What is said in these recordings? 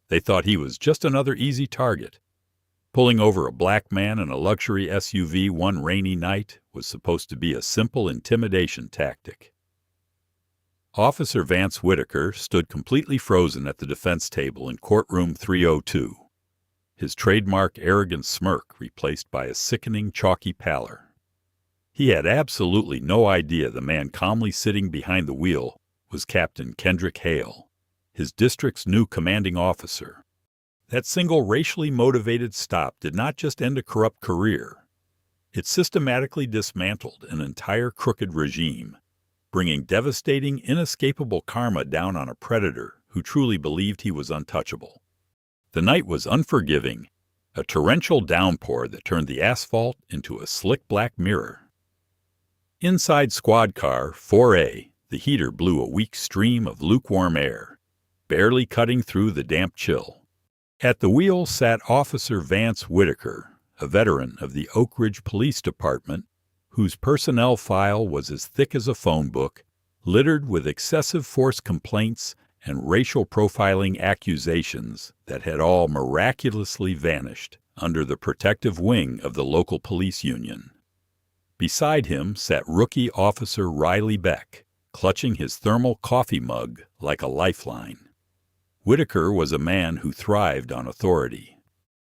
They thought he was just another easy target. Pulling over a black man in a luxury SUV one rainy night was supposed to be a simple intimidation tactic. Officer Vance Whitaker stood completely frozen at the defense table in courtroom 302, his trademark arrogant smirk replaced by a sickening chalky pallor. He had absolutely no idea the man calmly sitting behind the wheel was Captain Kendrick Hale, his district's new commanding officer. That single racially motivated stop did not just end a corrupt career. It systematically dismantled an entire crooked regime, bringing devastating, inescapable karma down on a predator who truly believed he was untouchable. The night was unforgiving, a torrential downpour that turned the asphalt into a slick black mirror. Inside Squad Car 4A, the heater blew a weak stream of lukewarm air, barely cutting through the damp chill. At the wheel sat Officer Vance Whitaker, a veteran of the Oak Ridge Police Department, whose personnel file was as thick as a phone book, littered with excessive force complaints and racial profiling accusations that had all miraculously vanished under the protective wing of the local police union. Beside him sat rookie Officer Riley Beck, clutching his thermal coffee mug like a lifeline. Whitaker was a man who thrived on authority.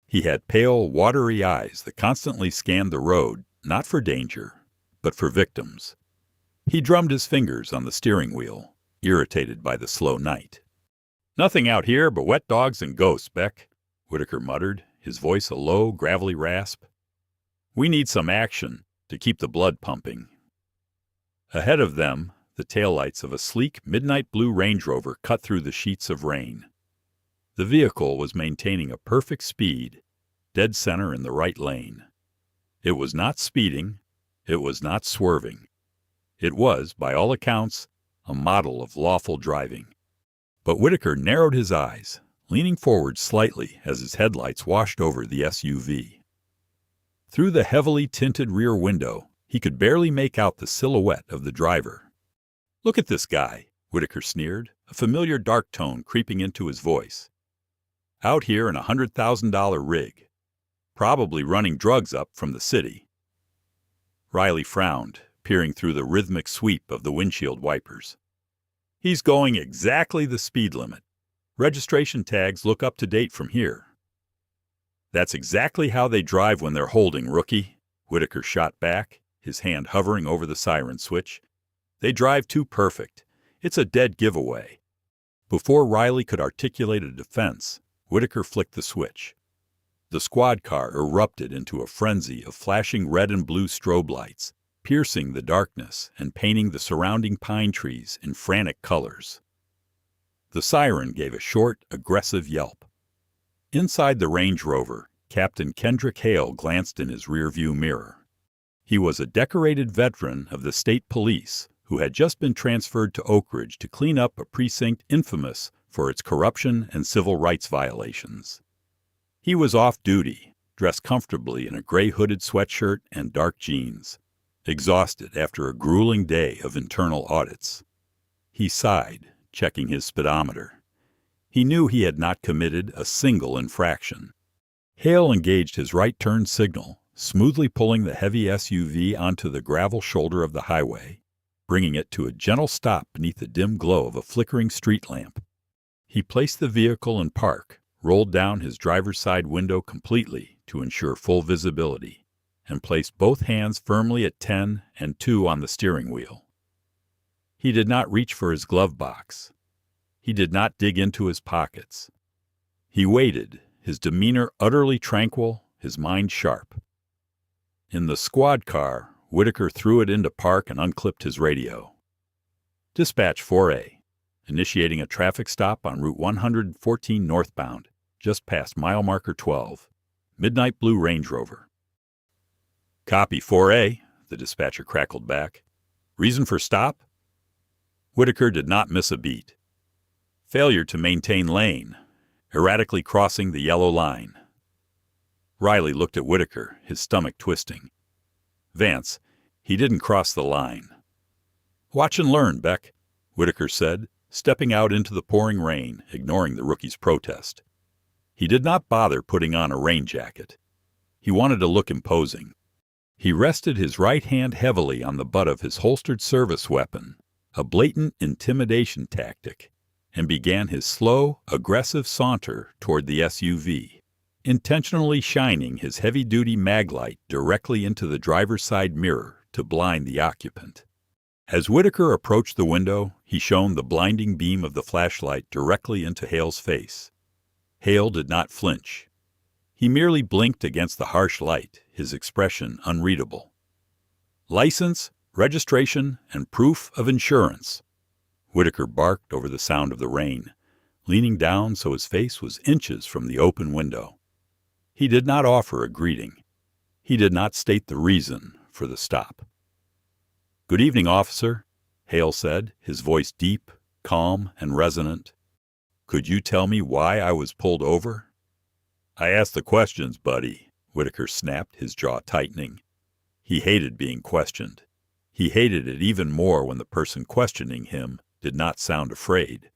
He had pale, watery eyes that constantly scanned the road, not for danger, but for victims. He drummed his fingers on the steering wheel, irritated by the slow night. "Nothing out here but wet dogs and ghosts, Beck," Whitaker muttered, his voice a low, gravelly rasp. "We need some action to keep the blood pumping." Ahead of them, the taillights of a sleek midnight blue Range Rover cut through the sheets of rain. The vehicle was maintaining a perfect speed, dead center in the right lane. It was not speeding. It was not swerving. It was, by all accounts, a model of lawful driving. But Whitaker narrowed his eyes, leaning forward slightly as his headlights washed over the SUV. Through the heavily tinted rear window, he could barely make out the silhouette of the driver. "Look at this guy," Whitaker sneered, a familiar dark tone creeping into his voice. "Out here in a $100,000 rig, probably running drugs up from the city." Riley frowned, peering through the rhythmic sweep of the windshield wipers. "He's going exactly the speed limit. Registration tags look up to date from here." "That's exactly how they drive when they're holding, rookie," Whitaker shot back, his hand hovering over the siren switch. "They drive too perfect. It's a dead giveaway." Before Riley could articulate a defense, Whitaker flicked the switch. The squad car erupted into a frenzy of flashing red and blue strobe lights, piercing the darkness and painting the surrounding pine trees in frantic colors. The siren gave a short, aggressive yelp. Inside the Range Rover, Captain Kendrick Hale glanced in his rearview mirror. He was a decorated veteran of the state police who had just been transferred to Oak Ridge to clean up a precinct infamous for its corruption and civil rights violations. He was off duty, dressed comfortably in a gray hooded sweatshirt and dark jeans, exhausted after a grueling day of internal audits. He sighed, checking his speedometer. He knew he had not committed a single infraction. Hale engaged his right turn signal, smoothly pulling the heavy SUV onto the gravel shoulder of the highway, bringing it to a gentle stop beneath the dim glow of a flickering street lamp. He placed the vehicle in park, rolled down his driver's side window completely to ensure full visibility, and placed both hands firmly at 10 and 2 on the steering wheel. He did not reach for his glove box. He did not dig into his pockets. He waited, his demeanor utterly tranquil, his mind sharp. In the squad car, Whitaker threw it into park and unclipped his radio. "Dispatch 4A, initiating a traffic stop on Route 114 northbound, just past mile marker 12, midnight blue Range Rover." "Copy 4A," the dispatcher crackled back. "Reason for stop?" Whitaker did not miss a beat. "Failure to maintain lane, erratically crossing the yellow line." Riley looked at Whitaker, his stomach twisting. "Vance, he didn't cross the line." "Watch and learn, Beck," Whitaker said, stepping out into the pouring rain, ignoring the rookie's protest. He did not bother putting on a rain jacket. He wanted to look imposing. He rested his right hand heavily on the butt of his holstered service weapon, a blatant intimidation tactic, and began his slow, aggressive saunter toward the SUV, intentionally shining his heavy-duty maglite directly into the driver's side mirror to blind the occupant. As Whitaker approached the window, he shone the blinding beam of the flashlight directly into Hale's face. Hale did not flinch. He merely blinked against the harsh light, his expression unreadable. "License, registration, and proof of insurance," Whitaker barked over the sound of the rain, leaning down so his face was inches from the open window. He did not offer a greeting. He did not state the reason for the stop. "Good evening, officer," Hale said, his voice deep, calm, and resonant. "Could you tell me why I was pulled over?" "I asked the questions, buddy," Whitaker snapped, his jaw tightening. He hated being questioned. He hated it even more when the person questioning him did not sound afraid.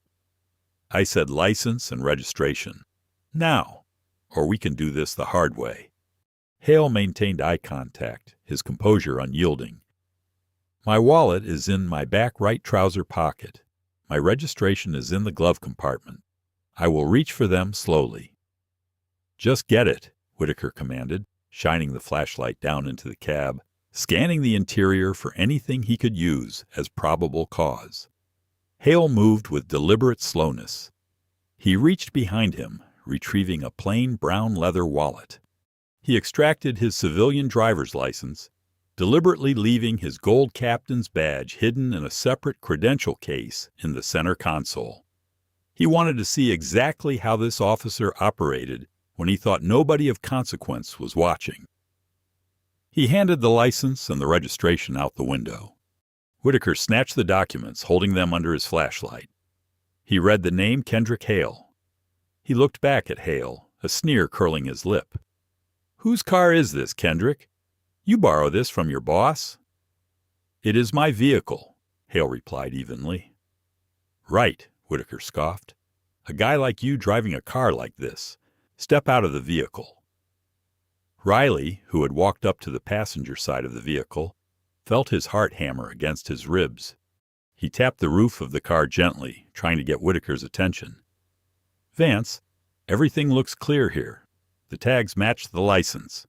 "I said license and registration. Now, or we can do this the hard way." Hale maintained eye contact, his composure unyielding. "My wallet is in my back right trouser pocket. My registration is in the glove compartment. I will reach for them slowly." "Just get it," Whitaker commanded, shining the flashlight down into the cab, scanning the interior for anything he could use as probable cause. Hale moved with deliberate slowness. He reached behind him, retrieving a plain brown leather wallet. He extracted his civilian driver's license, deliberately leaving his gold captain's badge hidden in a separate credential case in the center console. He wanted to see exactly how this officer operated when he thought nobody of consequence was watching. He handed the license and the registration out the window. Whitaker snatched the documents, holding them under his flashlight. He read the name Kendrick Hale. He looked back at Hale, a sneer curling his lip. "Whose car is this, Kendrick? You borrow this from your boss?" "It is my vehicle," Hale replied evenly. "Right," Whitaker scoffed. "A guy like you driving a car like this. Step out of the vehicle." Riley, who had walked up to the passenger side of the vehicle, felt his heart hammer against his ribs. He tapped the roof of the car gently, trying to get Whitaker's attention. "Vance, everything looks clear here. The tags match the license."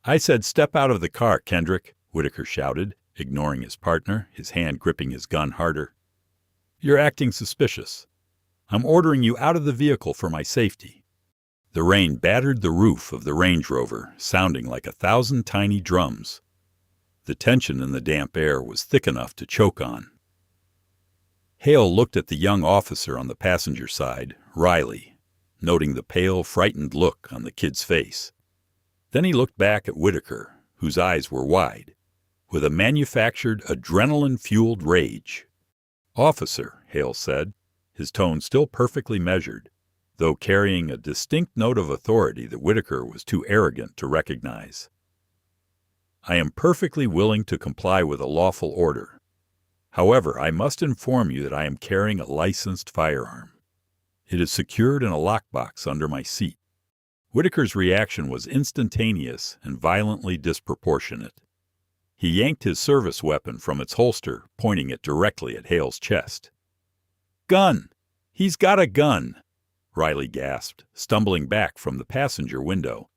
"I said step out of the car, Kendrick," Whitaker shouted, ignoring his partner, his hand gripping his gun harder. "You're acting suspicious. I'm ordering you out of the vehicle for my safety." The rain battered the roof of the Range Rover, sounding like 1,000 tiny drums. The tension in the damp air was thick enough to choke on. Hale looked at the young officer on the passenger side, Riley, noting the pale, frightened look on the kid's face. Then he looked back at Whitaker, whose eyes were wide, with a manufactured, adrenaline-fueled rage. "Officer," Hale said, his tone still perfectly measured, though carrying a distinct note of authority that Whitaker was too arrogant to recognize. "I am perfectly willing to comply with a lawful order. However, I must inform you that I am carrying a licensed firearm. It is secured in a lockbox under my seat." Whitaker's reaction was instantaneous and violently disproportionate. He yanked his service weapon from its holster, pointing it directly at Hale's chest. "Gun! He's got a gun!" Riley gasped, stumbling back from the passenger window,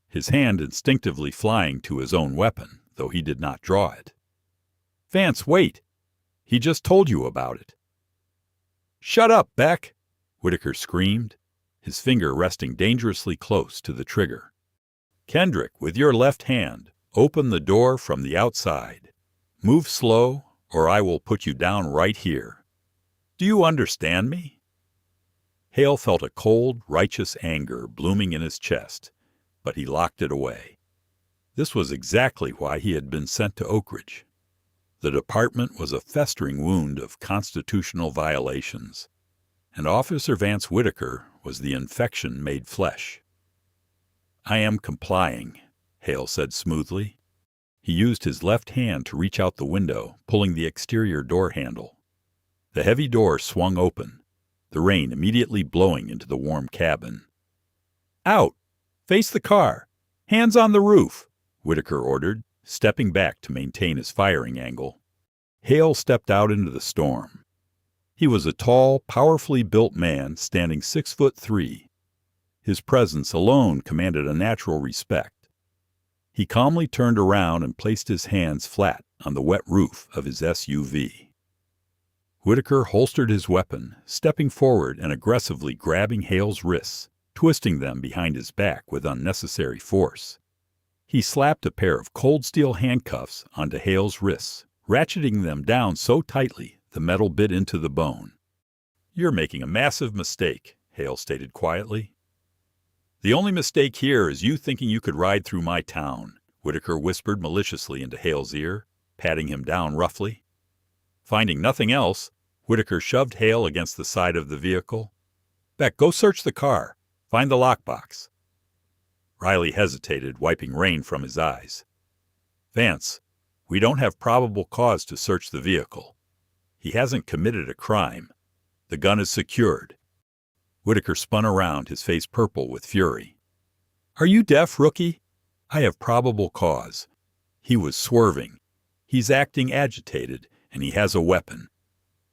his hand instinctively flying to his own weapon, though he did not draw it. "Vance, wait! He just told you about it." "Shut up, Beck!" Whitaker screamed, his finger resting dangerously close to the trigger. "Kendrick, with your left hand, open the door from the outside. Move slow, or I will put you down right here. Do you understand me?" Hale felt a cold, righteous anger blooming in his chest, but he locked it away. This was exactly why he had been sent to Oak Ridge. The department was a festering wound of constitutional violations, and Officer Vance Whitaker was the infection made flesh. "I am complying," Hale said smoothly. He used his left hand to reach out the window, pulling the exterior door handle. The heavy door swung open, the rain immediately blowing into the warm cabin. Out! Face the car! Hands on the roof! Whitaker ordered, stepping back to maintain his firing angle. Hale stepped out into the storm. He was a tall, powerfully built man standing 6'3". His presence alone commanded a natural respect. He calmly turned around and placed his hands flat on the wet roof of his SUV. Whitaker holstered his weapon, stepping forward and aggressively grabbing Hale's wrists, twisting them behind his back with unnecessary force. He slapped a pair of cold steel handcuffs onto Hale's wrists, ratcheting them down so tightly the metal bit into the bone. "You're making a massive mistake," Hale stated quietly. "The only mistake here is you thinking you could ride through my town," Whitaker whispered maliciously into Hale's ear, patting him down roughly. Finding nothing else, Whitaker shoved Hale against the side of the vehicle. "Beck, go search the car. Find the lockbox." Riley hesitated, wiping rain from his eyes. "Vance, we don't have probable cause to search the vehicle. He hasn't committed a crime. The gun is secured." Whitaker spun around, his face purple with fury. "Are you deaf, rookie? I have probable cause. He was swerving. He's acting agitated, and he has a weapon.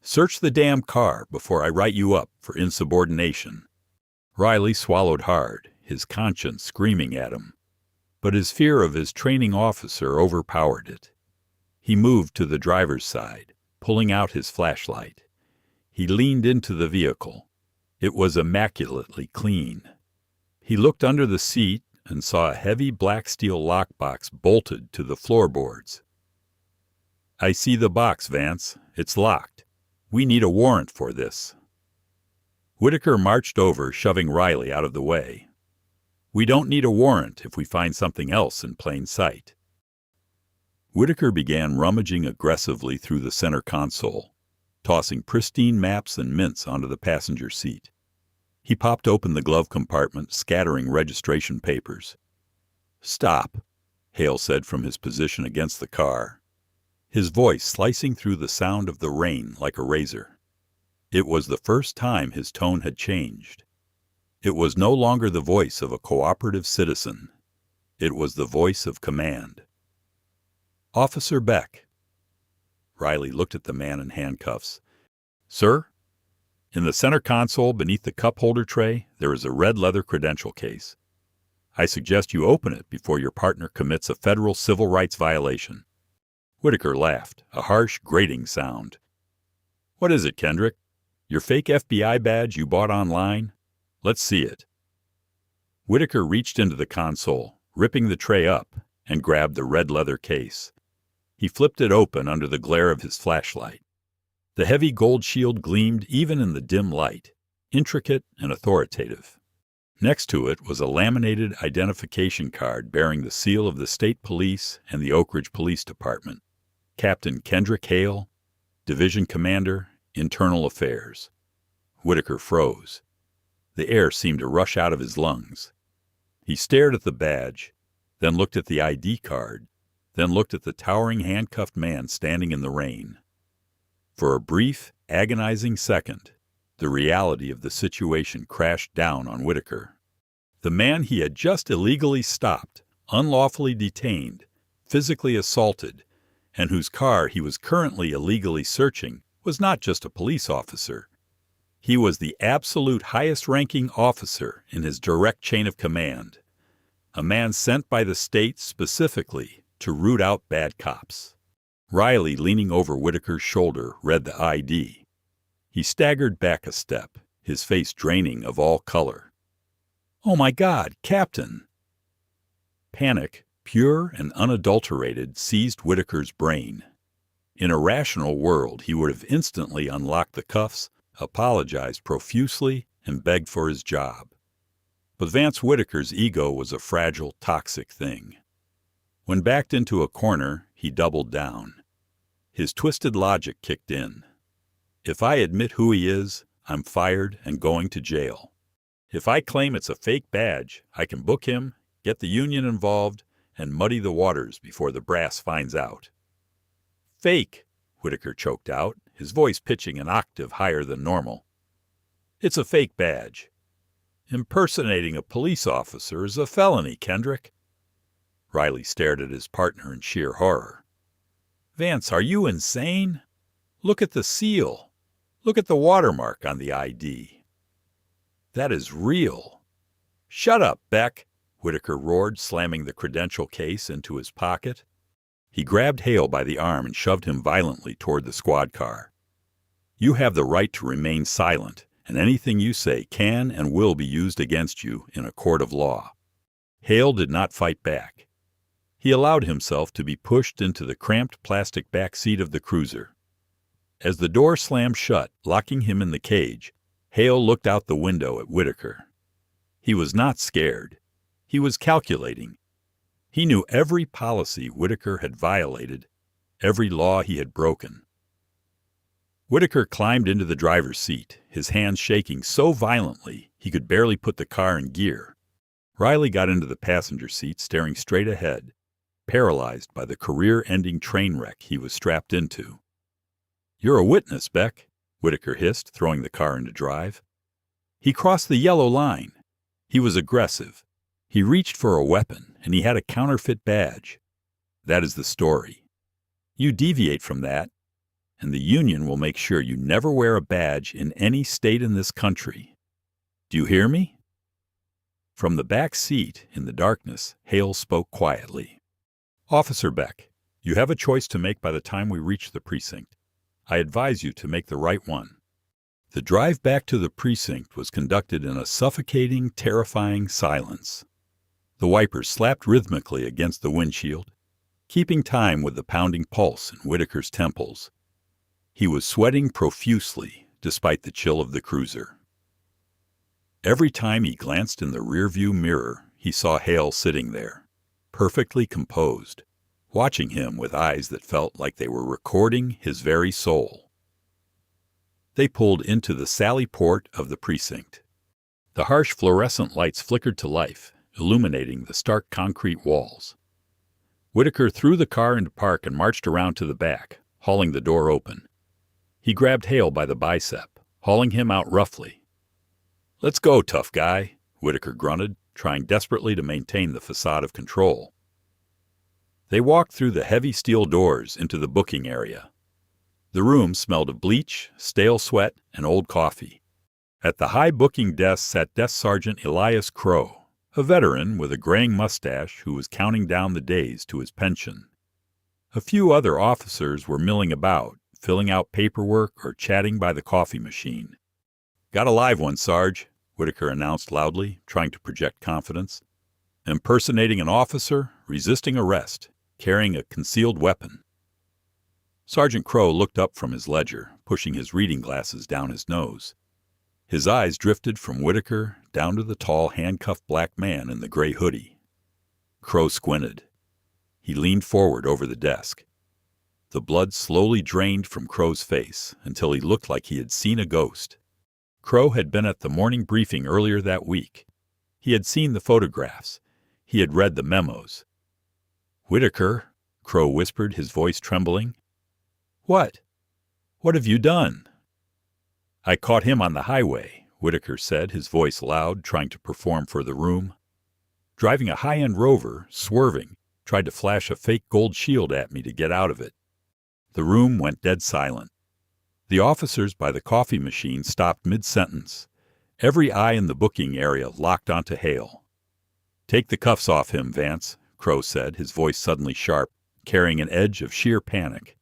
Search the damn car before I write you up for insubordination." Riley swallowed hard, his conscience screaming at him. But his fear of his training officer overpowered it. He moved to the driver's side, pulling out his flashlight. He leaned into the vehicle. It was immaculately clean. He looked under the seat and saw a heavy black steel lockbox bolted to the floorboards. "I see the box, Vance. It's locked. We need a warrant for this." Whitaker marched over, shoving Riley out of the way. "We don't need a warrant if we find something else in plain sight." Whitaker began rummaging aggressively through the center console, tossing pristine maps and mints onto the passenger seat. He popped open the glove compartment, scattering registration papers. "Stop," Hale said from his position against the car, his voice slicing through the sound of the rain like a razor. It was the first time his tone had changed. It was no longer the voice of a cooperative citizen. It was the voice of command. "Officer Beck." Riley looked at the man in handcuffs. "Sir?" "In the center console beneath the cup holder tray, there is a red leather credential case. I suggest you open it before your partner commits a federal civil rights violation." Whitaker laughed, a harsh, grating sound. "What is it, Kendrick? Your fake FBI badge you bought online? Let's see it." Whitaker reached into the console, ripping the tray up, and grabbed the red leather case. He flipped it open under the glare of his flashlight. The heavy gold shield gleamed even in the dim light, intricate and authoritative. Next to it was a laminated identification card bearing the seal of the state police and the Oak Ridge Police Department. Captain Kendrick Hale, Division Commander, Internal Affairs. Whitaker froze. The air seemed to rush out of his lungs. He stared at the badge, then looked at the ID card, then looked at the towering handcuffed man standing in the rain. For a brief, agonizing second, the reality of the situation crashed down on Whitaker. The man he had just illegally stopped, unlawfully detained, physically assaulted, and whose car he was currently illegally searching was not just a police officer. He was the absolute highest-ranking officer in his direct chain of command, a man sent by the state specifically to root out bad cops. Riley, leaning over Whitaker's shoulder, read the ID. He staggered back a step, his face draining of all color. "Oh my God, Captain!" Panic, pure and unadulterated, seized Whitaker's brain. In a rational world, he would have instantly unlocked the cuffs, apologized profusely, and begged for his job. But Vance Whitaker's ego was a fragile, toxic thing. When backed into a corner, he doubled down. His twisted logic kicked in. If I admit who he is, I'm fired and going to jail. If I claim it's a fake badge, I can book him, get the union involved, and muddy the waters before the brass finds out. "Fake," Whitaker choked out, his voice pitching an octave higher than normal. "It's a fake badge." Impersonating a police officer is a felony, Kendrick. Riley stared at his partner in sheer horror. Vance, are you insane? Look at the seal. Look at the watermark on the ID. That is real. Shut up, Beck, Whitaker roared, slamming the credential case into his pocket. He grabbed Hale by the arm and shoved him violently toward the squad car. You have the right to remain silent, and anything you say can and will be used against you in a court of law. Hale did not fight back. He allowed himself to be pushed into the cramped plastic back seat of the cruiser. As the door slammed shut, locking him in the cage, Hale looked out the window at Whitaker. He was not scared. He was calculating. He knew every policy Whitaker had violated, every law he had broken. Whitaker climbed into the driver's seat, his hands shaking so violently he could barely put the car in gear. Riley got into the passenger seat, staring straight ahead, paralyzed by the career-ending train wreck he was strapped into. "You're a witness, Beck," Whitaker hissed, throwing the car into drive. He crossed the yellow line. He was aggressive. He reached for a weapon, and he had a counterfeit badge. That is the story. You deviate from that, and the union will make sure you never wear a badge in any state in this country. Do you hear me? From the back seat, in the darkness, Hale spoke quietly. "Officer Beck, you have a choice to make by the time we reach the precinct. I advise you to make the right one." The drive back to the precinct was conducted in a suffocating, terrifying silence. The wipers slapped rhythmically against the windshield, keeping time with the pounding pulse in Whitaker's temples. He was sweating profusely, despite the chill of the cruiser. Every time he glanced in the rearview mirror, he saw Hale sitting there, perfectly composed, watching him with eyes that felt like they were recording his very soul. They pulled into the sally port of the precinct. The harsh fluorescent lights flickered to life, illuminating the stark concrete walls. Whitaker threw the car into park and marched around to the back, hauling the door open. He grabbed Hale by the bicep, hauling him out roughly. "Let's go, tough guy," Whitaker grunted, trying desperately to maintain the facade of control. They walked through the heavy steel doors into the booking area. The room smelled of bleach, stale sweat, and old coffee. At the high booking desk sat Desk Sergeant Elias Crow, a veteran with a graying mustache who was counting down the days to his pension. A few other officers were milling about, filling out paperwork or chatting by the coffee machine. "Got a live one, Sarge," Whitaker announced loudly, trying to project confidence. "Impersonating an officer, resisting arrest, carrying a concealed weapon." Sergeant Crow looked up from his ledger, pushing his reading glasses down his nose. His eyes drifted from Whitaker down to the tall, handcuffed black man in the gray hoodie. Crow squinted. He leaned forward over the desk. The blood slowly drained from Crow's face until he looked like he had seen a ghost. Crow had been at the morning briefing earlier that week. He had seen the photographs. He had read the memos. "Whitaker," Crow whispered, his voice trembling. "What? What have you done?" "I caught him on the highway," Whitaker said, his voice loud, trying to perform for the room. "Driving a high-end Rover, swerving, tried to flash a fake gold shield at me to get out of it." The room went dead silent. The officers by the coffee machine stopped mid-sentence. Every eye in the booking area locked onto Hale. "Take the cuffs off him, Vance," Crow said, his voice suddenly sharp, carrying an edge of sheer panic.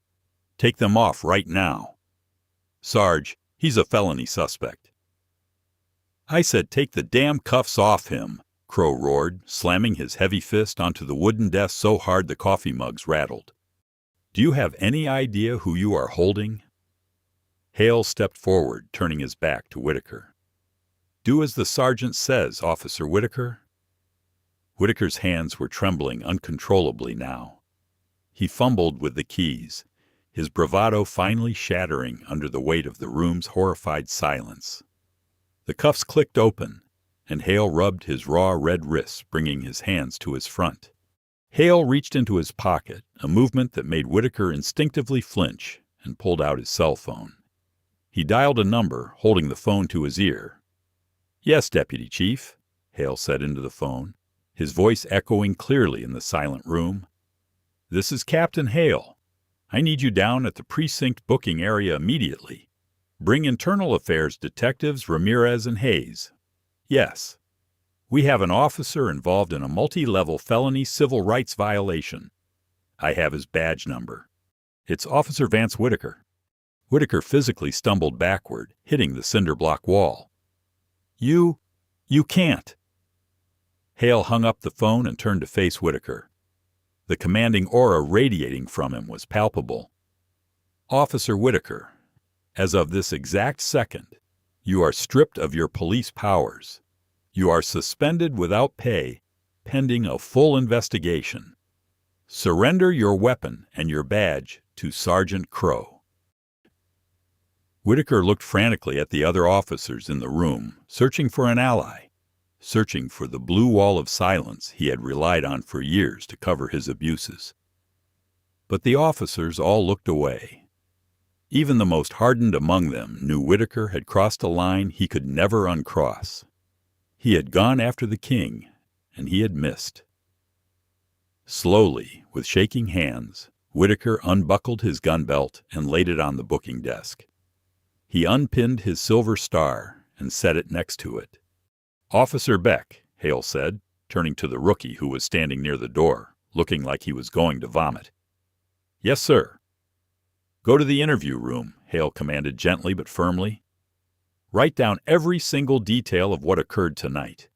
"Take them off right now. Sarge, he's a felony suspect." "I said take the damn cuffs off him," Crow roared, slamming his heavy fist onto the wooden desk so hard the coffee mugs rattled. "Do you have any idea who you are holding?" Hale stepped forward, turning his back to Whitaker. "Do as the sergeant says, Officer Whitaker." Whitaker's hands were trembling uncontrollably now. He fumbled with the keys, his bravado finally shattering under the weight of the room's horrified silence. The cuffs clicked open, and Hale rubbed his raw red wrists, bringing his hands to his front. Hale reached into his pocket, a movement that made Whitaker instinctively flinch, and pulled out his cell phone. He dialed a number, holding the phone to his ear. "Yes, Deputy Chief," Hale said into the phone, his voice echoing clearly in the silent room. "This is Captain Hale. I need you down at the precinct booking area immediately. Bring Internal Affairs Detectives Ramirez and Hayes. Yes. We have an officer involved in a multi-level felony civil rights violation. I have his badge number. It's Officer Vance Whitaker." Whitaker physically stumbled backward, hitting the cinder block wall. You can't." Hale hung up the phone and turned to face Whitaker. The commanding aura radiating from him was palpable. "Officer Whitaker, as of this exact second, you are stripped of your police powers. You are suspended without pay, pending a full investigation. Surrender your weapon and your badge to Sergeant Crow." Whitaker looked frantically at the other officers in the room, searching for an ally, searching for the blue wall of silence he had relied on for years to cover his abuses. But the officers all looked away. Even the most hardened among them knew Whitaker had crossed a line he could never uncross. He had gone after the king, and he had missed. Slowly, with shaking hands, Whitaker unbuckled his gun belt and laid it on the booking desk. He unpinned his silver star and set it next to it. "Officer Beck," Hale said, turning to the rookie who was standing near the door, looking like he was going to vomit. "Yes, sir." "Go to the interview room," Hale commanded gently but firmly. "Write down every single detail of what occurred tonight.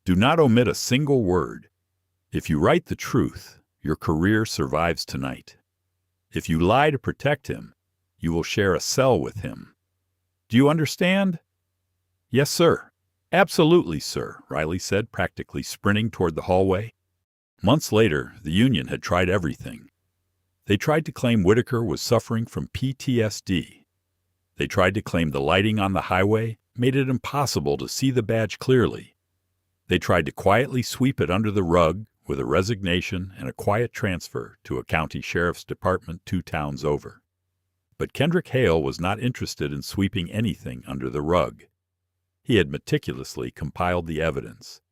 Do not omit a single word. If you write the truth, your career survives tonight. If you lie to protect him, you will share a cell with him. Do you understand?" "Yes, sir." "Absolutely, sir," Riley said, practically sprinting toward the hallway. Months later, the Union had tried everything. They tried to claim Whitaker was suffering from PTSD. They tried to claim the lighting on the highway made it impossible to see the badge clearly. They tried to quietly sweep it under the rug with a resignation and a quiet transfer to a county sheriff's department 2 towns over. But Kendrick Hale was not interested in sweeping anything under the rug. He had meticulously compiled the evidence.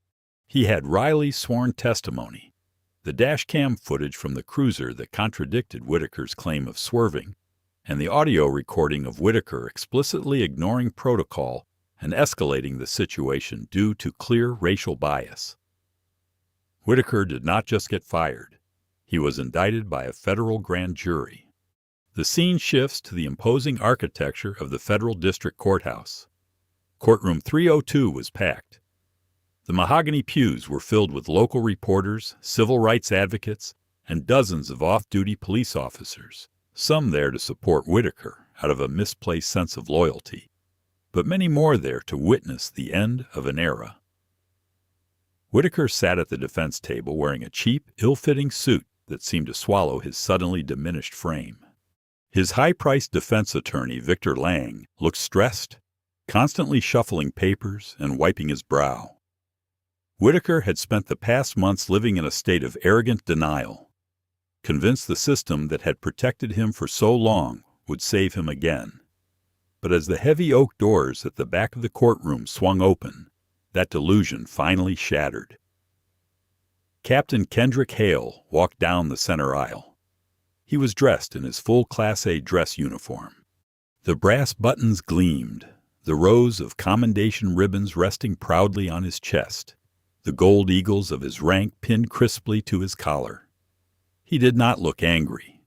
He had Riley's sworn testimony, the dashcam footage from the cruiser that contradicted Whitaker's claim of swerving, and the audio recording of Whitaker explicitly ignoring protocol and escalating the situation due to clear racial bias. Whitaker did not just get fired. He was indicted by a federal grand jury. The scene shifts to the imposing architecture of the federal district courthouse. Courtroom 302 was packed. The mahogany pews were filled with local reporters, civil rights advocates, and dozens of off-duty police officers, some there to support Whitaker out of a misplaced sense of loyalty, but many more there to witness the end of an era. Whitaker sat at the defense table wearing a cheap, ill-fitting suit that seemed to swallow his suddenly diminished frame. His high-priced defense attorney, Victor Lang, looked stressed, constantly shuffling papers and wiping his brow. Whitaker had spent the past months living in a state of arrogant denial, convinced the system that had protected him for so long would save him again. But as the heavy oak doors at the back of the courtroom swung open, that delusion finally shattered. Captain Kendrick Hale walked down the center aisle. He was dressed in his full Class A dress uniform. The brass buttons gleamed, the rows of commendation ribbons resting proudly on his chest, the gold eagles of his rank pinned crisply to his collar. He did not look angry.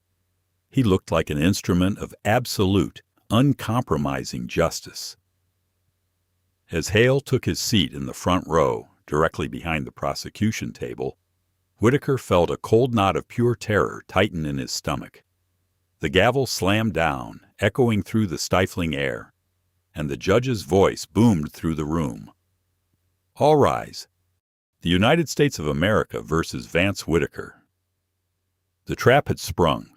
He looked like an instrument of absolute, uncompromising justice. As Hale took his seat in the front row, directly behind the prosecution table, Whitaker felt a cold knot of pure terror tighten in his stomach. The gavel slammed down, echoing through the stifling air, and the judge's voice boomed through the room. "All rise. The United States of America versus Vance Whitaker." The trap had sprung.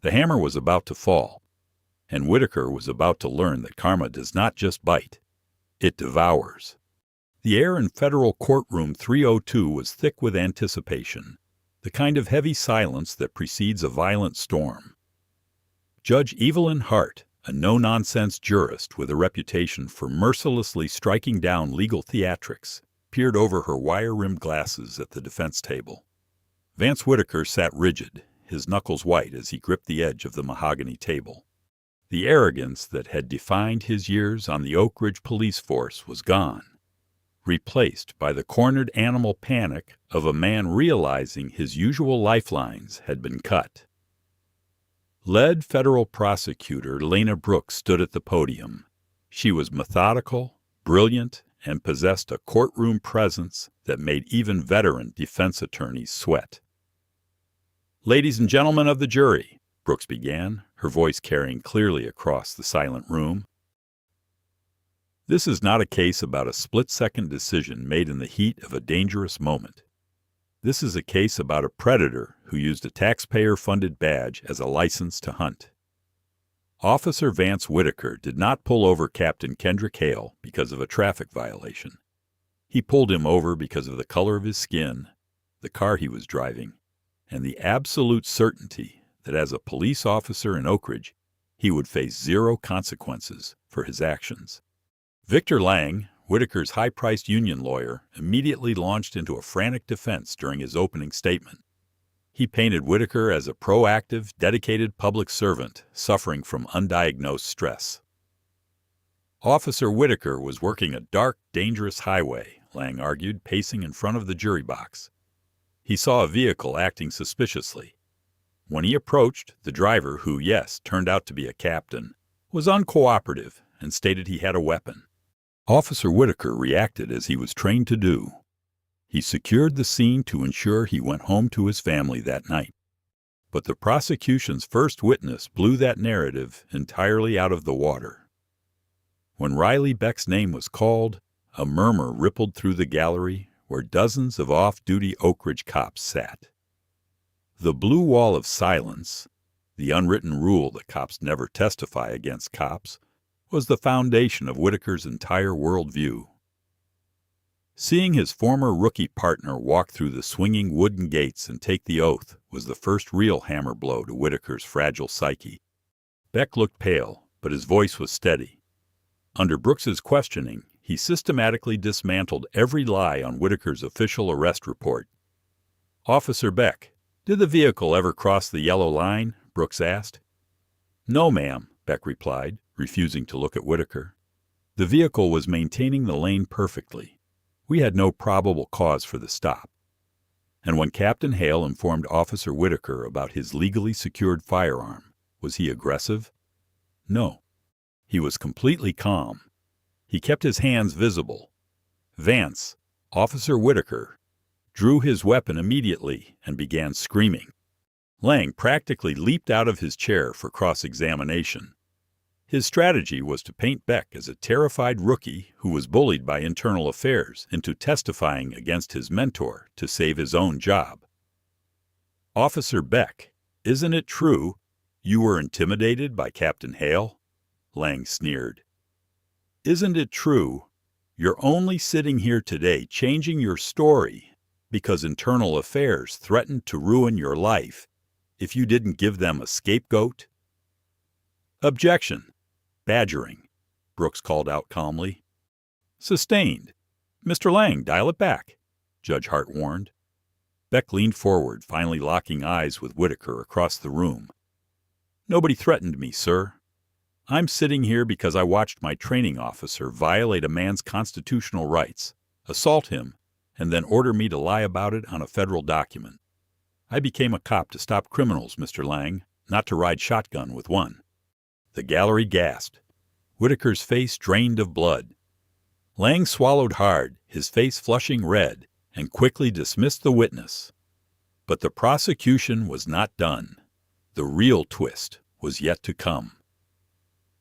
The hammer was about to fall, and Whitaker was about to learn that karma does not just bite, it devours. The air in Federal Courtroom 302 was thick with anticipation, the kind of heavy silence that precedes a violent storm. Judge Evelyn Hart, a no-nonsense jurist with a reputation for mercilessly striking down legal theatrics, peered over her wire-rimmed glasses at the defense table. Vance Whitaker sat rigid, his knuckles white as he gripped the edge of the mahogany table. The arrogance that had defined his years on the Oak Ridge police force was gone, replaced by the cornered animal panic of a man realizing his usual lifelines had been cut. Lead federal prosecutor Lena Brooks stood at the podium. She was methodical, brilliant, and possessed a courtroom presence that made even veteran defense attorneys sweat. "Ladies and gentlemen of the jury," Brooks began, her voice carrying clearly across the silent room. "This is not a case about a split-second decision made in the heat of a dangerous moment. This is a case about a predator who used a taxpayer-funded badge as a license to hunt. Officer Vance Whitaker did not pull over Captain Kendrick Hale because of a traffic violation. He pulled him over because of the color of his skin, the car he was driving, and the absolute certainty that as a police officer in Oak Ridge, he would face zero consequences for his actions." Victor Lang, Whitaker's high-priced union lawyer, immediately launched into a frantic defense during his opening statement. He painted Whitaker as a proactive, dedicated public servant suffering from undiagnosed stress. "Officer Whitaker was working a dark, dangerous highway," Lang argued, pacing in front of the jury box. "He saw a vehicle acting suspiciously. When he approached, the driver, who, yes, turned out to be a captain, was uncooperative and stated he had a weapon. Officer Whitaker reacted as he was trained to do. He secured the scene to ensure he went home to his family that night. But the prosecution's first witness blew that narrative entirely out of the water. When Riley Beck's name was called, a murmur rippled through the gallery where dozens of off-duty Oak Ridge cops sat. The blue wall of silence, the unwritten rule that cops never testify against cops, was the foundation of Whitaker's entire worldview. Seeing his former rookie partner walk through the swinging wooden gates and take the oath was the first real hammer blow to Whitaker's fragile psyche. Beck looked pale, but his voice was steady. Under Brooks's questioning, he systematically dismantled every lie on Whitaker's official arrest report. "Officer Beck, did the vehicle ever cross the yellow line?" Brooks asked. "No, ma'am," Beck replied, refusing to look at Whitaker. "The vehicle was maintaining the lane perfectly. We had no probable cause for the stop." And when Captain Hale informed Officer Whitaker about his legally secured firearm, was he aggressive? No. He was completely calm. He kept his hands visible. Vance, Officer Whitaker, drew his weapon immediately and began screaming. Lang practically leaped out of his chair for cross-examination. His strategy was to paint Beck as a terrified rookie who was bullied by internal affairs into testifying against his mentor to save his own job. "Officer Beck, isn't it true you were intimidated by Captain Hale?" Lang sneered. "Isn't it true you're only sitting here today changing your story because internal affairs threatened to ruin your life if you didn't give them a scapegoat?" "Objection. Badgering," Brooks called out calmly. "Sustained. Mr. Lang, dial it back," Judge Hart warned. Beck leaned forward, finally locking eyes with Whitaker across the room. "Nobody threatened me, sir. I'm sitting here because I watched my training officer violate a man's constitutional rights, assault him, and then order me to lie about it on a federal document. I became a cop to stop criminals, Mr. Lang, not to ride shotgun with one." The gallery gasped. Whitaker's face drained of blood. Lang swallowed hard, his face flushing red, and quickly dismissed the witness. But the prosecution was not done. The real twist was yet to come.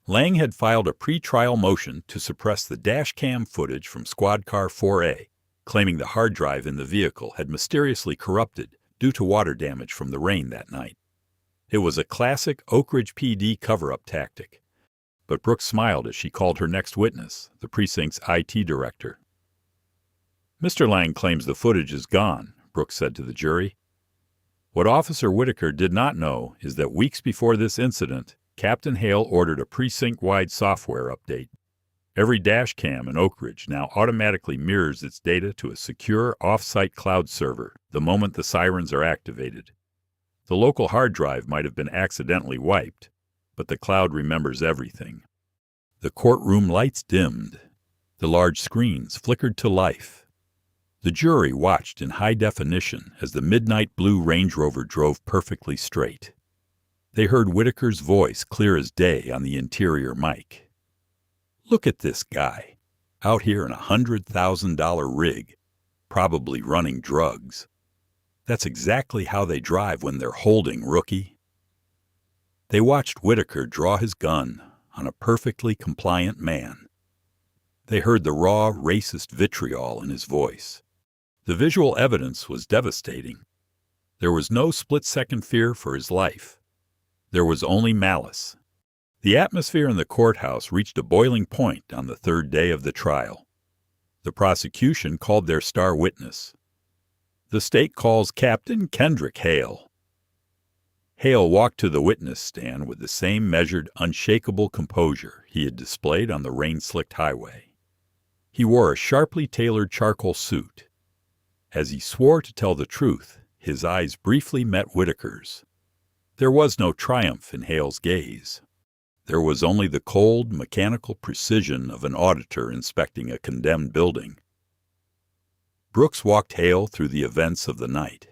Lang had filed a pretrial motion to suppress the dash cam footage from Squad Car 4A, claiming the hard drive in the vehicle had mysteriously corrupted due to water damage from the rain that night. It was a classic Oak Ridge PD cover-up tactic, but Brooks smiled as she called her next witness, the precinct's IT director. "Mr. Lang claims the footage is gone," Brooks said to the jury. "What Officer Whitaker did not know is that weeks before this incident, Captain Hale ordered a precinct-wide software update. Every dash cam in Oak Ridge now automatically mirrors its data to a secure off-site cloud server the moment the sirens are activated. The local hard drive might have been accidentally wiped, but the cloud remembers everything. The courtroom lights dimmed. The large screens flickered to life. The jury watched in high definition as the midnight blue Range Rover drove perfectly straight. They heard Whitaker's voice clear as day on the interior mic. "Look at this guy, out here in a $100,000 rig, probably running drugs. That's exactly how they drive when they're holding, rookie." They watched Whitaker draw his gun on a perfectly compliant man. They heard the raw, racist vitriol in his voice. The visual evidence was devastating. There was no split-second fear for his life. There was only malice. The atmosphere in the courthouse reached a boiling point on the third day of the trial. The prosecution called their star witness. The state calls Captain Kendrick Hale. Hale walked to the witness stand with the same measured, unshakable composure he had displayed on the rain-slicked highway. He wore a sharply tailored charcoal suit. As he swore to tell the truth, his eyes briefly met Whitaker's. There was no triumph in Hale's gaze. There was only the cold, mechanical precision of an auditor inspecting a condemned building. Brooks walked Hale through the events of the night.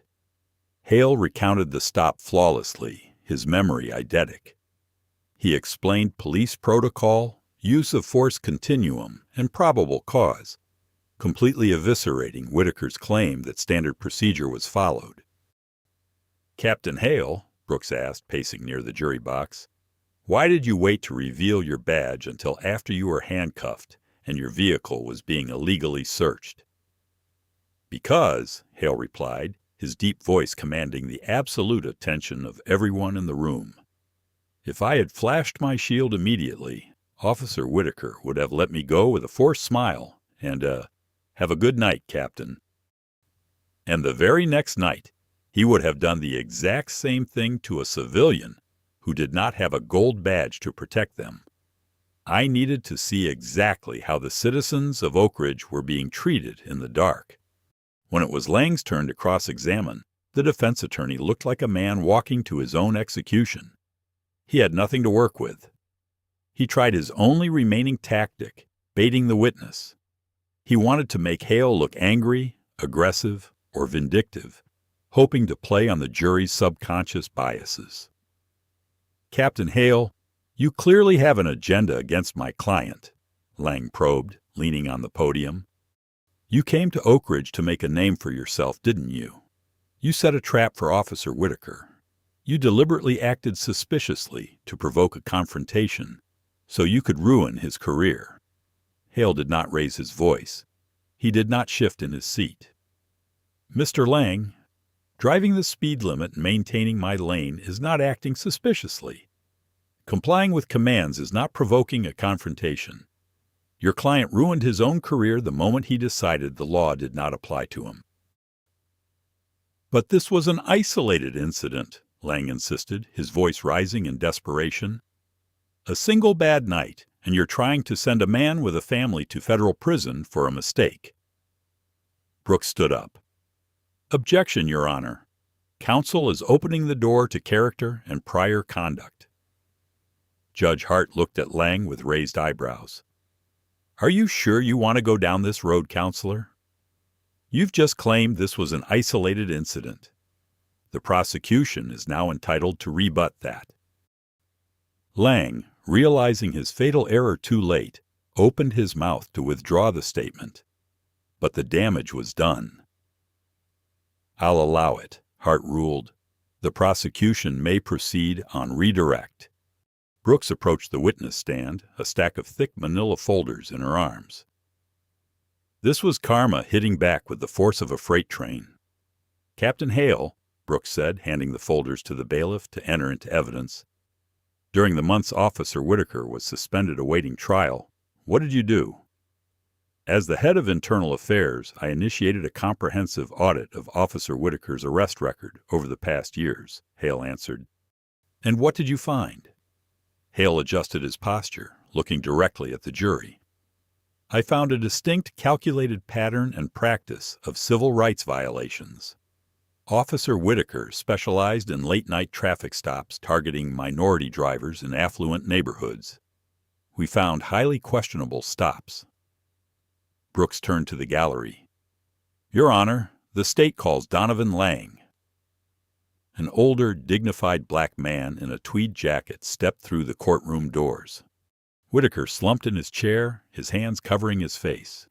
Hale recounted the stop flawlessly, his memory eidetic. He explained police protocol, use of force continuum, and probable cause, completely eviscerating Whitaker's claim that standard procedure was followed. "Captain Hale," Brooks asked, pacing near the jury box, "why did you wait to reveal your badge until after you were handcuffed and your vehicle was being illegally searched?" "Because," Hale replied, his deep voice commanding the absolute attention of everyone in the room, "if I had flashed my shield immediately, Officer Whitaker would have let me go with a forced smile and, have a good night, Captain." And the very next night, he would have done the exact same thing to a civilian who did not have a gold badge to protect them. I needed to see exactly how the citizens of Oak Ridge were being treated in the dark. When it was Lang's turn to cross-examine, the defense attorney looked like a man walking to his own execution. He had nothing to work with. He tried his only remaining tactic, baiting the witness. He wanted to make Hale look angry, aggressive, or vindictive, hoping to play on the jury's subconscious biases. "Captain Hale, you clearly have an agenda against my client," Lang probed, leaning on the podium. "You came to Oak Ridge to make a name for yourself, didn't you? You set a trap for Officer Whitaker. You deliberately acted suspiciously to provoke a confrontation so you could ruin his career." Hale did not raise his voice. He did not shift in his seat. "Mr. Lang, driving the speed limit and maintaining my lane is not acting suspiciously. Complying with commands is not provoking a confrontation. Your client ruined his own career the moment he decided the law did not apply to him." "But this was an isolated incident," Lang insisted, his voice rising in desperation. "A single bad night, and you're trying to send a man with a family to federal prison for a mistake." Brooks stood up. "Objection, Your Honor. Counsel is opening the door to character and prior conduct." Judge Hart looked at Lang with raised eyebrows. "Are you sure you want to go down this road, Counselor? You've just claimed this was an isolated incident. The prosecution is now entitled to rebut that." Lang, realizing his fatal error too late, opened his mouth to withdraw the statement. But the damage was done. "I'll allow it," Hart ruled. "The prosecution may proceed on redirect." Brooks approached the witness stand, a stack of thick manila folders in her arms. This was karma hitting back with the force of a freight train. "Captain Hale," Brooks said, handing the folders to the bailiff to enter into evidence, "during the months Officer Whitaker was suspended awaiting trial, what did you do?" "As the head of internal affairs, I initiated a comprehensive audit of Officer Whitaker's arrest record over the past years," Hale answered. "And what did you find?" Hale adjusted his posture, looking directly at the jury. "I found a distinct, calculated pattern and practice of civil rights violations. Officer Whitaker specialized in late-night traffic stops targeting minority drivers in affluent neighborhoods. We found highly questionable stops." Brooks turned to the gallery. "Your Honor, the state calls Donovan Lang." An older, dignified black man in a tweed jacket stepped through the courtroom doors. Whitaker slumped in his chair, his hands covering his face.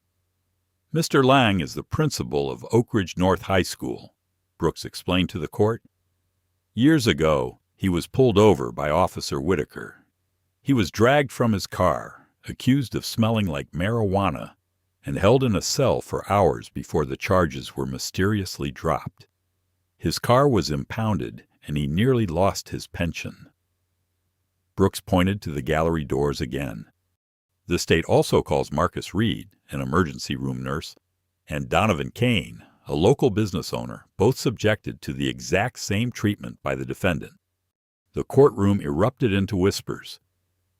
"Mr. Lang is the principal of Oak Ridge North High School," Brooks explained to the court. "Years ago, he was pulled over by Officer Whitaker. He was dragged from his car, accused of smelling like marijuana, and held in a cell for hours before the charges were mysteriously dropped. His car was impounded, and he nearly lost his pension." Brooks pointed to the gallery doors again. "The state also calls Marcus Reed, an emergency room nurse, and Donovan Kane, a local business owner, both subjected to the exact same treatment by the defendant." The courtroom erupted into whispers.